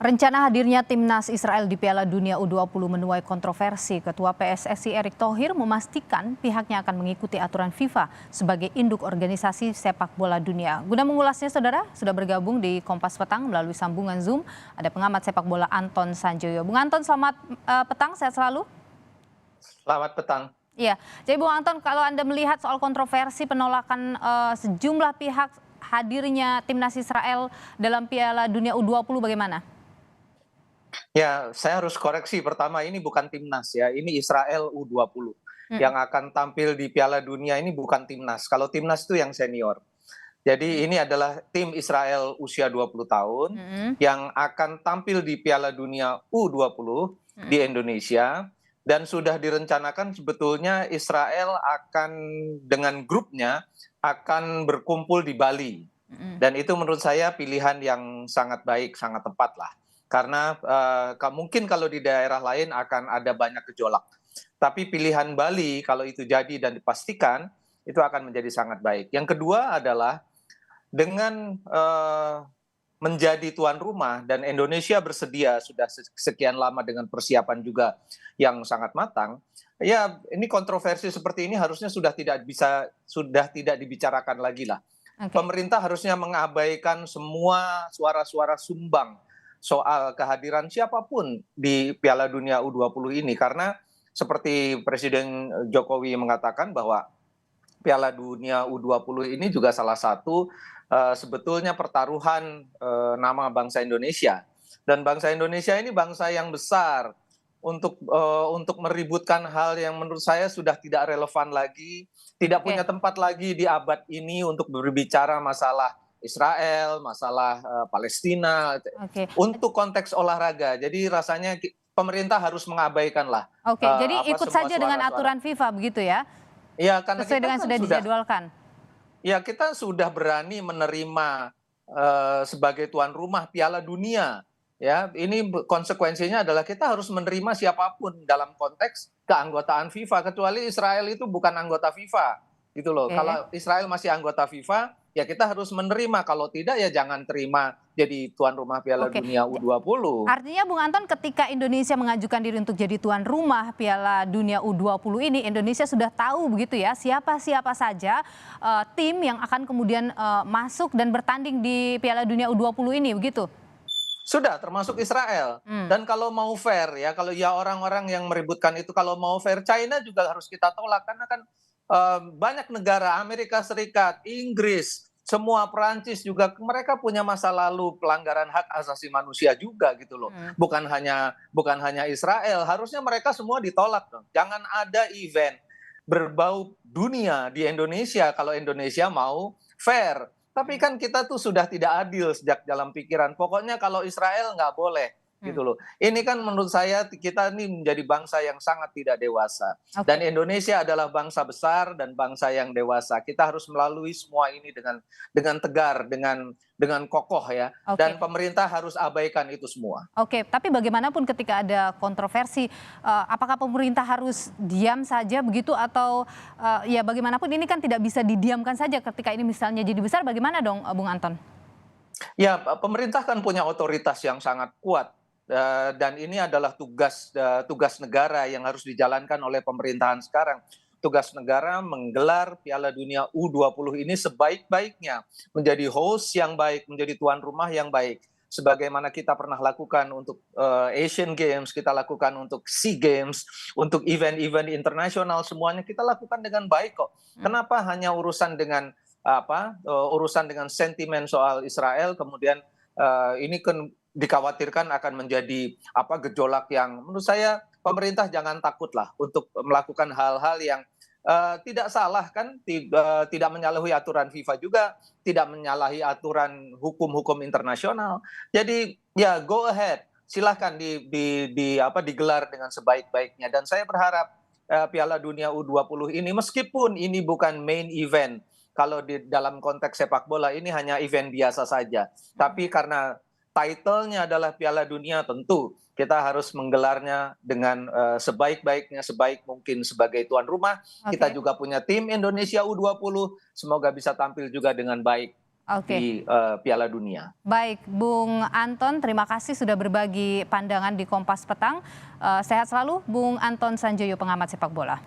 Rencana hadirnya timnas Israel di Piala Dunia U20 menuai kontroversi. Ketua PSSI Erick Thohir memastikan pihaknya akan mengikuti aturan FIFA sebagai induk organisasi sepak bola dunia. Guna mengulasnya, saudara, sudah bergabung di Kompas Petang melalui sambungan Zoom. Ada pengamat sepak bola Anton Sanjoyo. Bung Anton, selamat petang, sehat selalu. Selamat petang. Iya, jadi Bung Anton, kalau Anda melihat soal kontroversi penolakan sejumlah pihak hadirnya timnas Israel dalam Piala Dunia U20 bagaimana? Ya, saya harus koreksi pertama, ini bukan timnas ya, ini Israel U20. Yang akan tampil di Piala Dunia ini bukan timnas. Kalau timnas itu yang senior. Jadi ini adalah tim Israel usia 20 tahun yang akan tampil di Piala Dunia U20 di Indonesia. Dan sudah direncanakan sebetulnya Israel akan dengan grupnya akan berkumpul di Bali. Dan itu menurut saya pilihan yang sangat baik, sangat tepat lah. Karena mungkin kalau di daerah lain akan ada banyak gejolak. Tapi pilihan Bali kalau itu jadi dan dipastikan itu akan menjadi sangat baik. Yang kedua adalah dengan menjadi tuan rumah dan Indonesia bersedia sudah sekian lama dengan persiapan juga yang sangat matang. Ya, ini kontroversi seperti ini harusnya sudah tidak dibicarakan lagi lah. Pemerintah harusnya mengabaikan semua suara-suara sumbang soal kehadiran siapapun di Piala Dunia U20 ini, karena seperti Presiden Jokowi mengatakan bahwa Piala Dunia U20 ini juga salah satu sebetulnya pertaruhan nama bangsa Indonesia, dan bangsa Indonesia ini bangsa yang besar untuk meributkan hal yang menurut saya sudah tidak relevan lagi, tidak punya tempat lagi di abad ini untuk berbicara masalah Israel, masalah Palestina, untuk konteks olahraga. Jadi rasanya pemerintah harus mengabaikan lah. Jadi ikut saja dengan aturan FIFA begitu ya? Iya, karena sesuai dengan sudah dijadwalkan. Ya, kita sudah berani menerima sebagai tuan rumah Piala Dunia. Ya, ini konsekuensinya adalah kita harus menerima siapapun dalam konteks keanggotaan FIFA, kecuali Israel itu bukan anggota FIFA, gitu loh. Kalau Israel masih anggota FIFA, ya kita harus menerima. Kalau tidak, ya jangan terima jadi tuan rumah Piala Dunia U20. Artinya Bung Anton, ketika Indonesia mengajukan diri untuk jadi tuan rumah Piala Dunia U20 ini, Indonesia sudah tahu begitu ya siapa-siapa saja tim yang akan kemudian masuk dan bertanding di Piala Dunia U20 ini, begitu? Sudah, termasuk Israel. Dan kalau mau fair ya, kalau ya orang-orang yang meributkan itu kalau mau fair, China juga harus kita tolak, karena kan banyak negara, Amerika Serikat, Inggris, semua Perancis juga, mereka punya masa lalu pelanggaran hak asasi manusia juga gitu loh. Bukan hanya Israel, harusnya mereka semua ditolak dong. Jangan ada event berbau dunia di Indonesia kalau Indonesia mau fair. Tapi kan kita tuh sudah tidak adil sejak dalam pikiran. Pokoknya kalau Israel nggak boleh, gitu loh. Ini kan menurut saya kita ini menjadi bangsa yang sangat tidak dewasa. Dan Indonesia adalah bangsa besar dan bangsa yang dewasa. Kita harus melalui semua ini dengan tegar, dengan kokoh ya. Dan pemerintah harus abaikan itu semua. Tapi bagaimanapun ketika ada kontroversi, apakah pemerintah harus diam saja begitu, atau ya bagaimanapun ini kan tidak bisa didiamkan saja ketika ini misalnya jadi besar, bagaimana dong Bung Anton? Ya, pemerintah kan punya otoritas yang sangat kuat. Dan ini adalah tugas negara yang harus dijalankan oleh pemerintahan sekarang. Tugas negara menggelar Piala Dunia U20 ini sebaik-baiknya, menjadi host yang baik, menjadi tuan rumah yang baik. Sebagaimana kita pernah lakukan untuk Asian Games, kita lakukan untuk SEA Games, untuk event-event internasional, semuanya kita lakukan dengan baik kok. Kenapa hanya urusan dengan sentimen soal Israel, kemudian ini kan dikhawatirkan akan menjadi gejolak yang menurut saya pemerintah jangan takutlah untuk melakukan hal-hal yang tidak salah, kan tidak menyalahi aturan FIFA juga, tidak menyalahi aturan hukum-hukum internasional. Jadi ya go ahead, silahkan digelar dengan sebaik-baiknya. Dan saya berharap Piala Dunia U20 ini, meskipun ini bukan main event, kalau di dalam konteks sepak bola ini hanya event biasa saja, tapi karena title-nya adalah Piala Dunia, tentu kita harus menggelarnya dengan sebaik-baiknya, sebaik mungkin sebagai tuan rumah. Kita juga punya tim Indonesia U20, semoga bisa tampil juga dengan baik Oke. di Piala Dunia. Baik, Bung Anton, terima kasih sudah berbagi pandangan di Kompas Petang. Sehat selalu, Bung Anton Sanjoyo, pengamat sepak bola.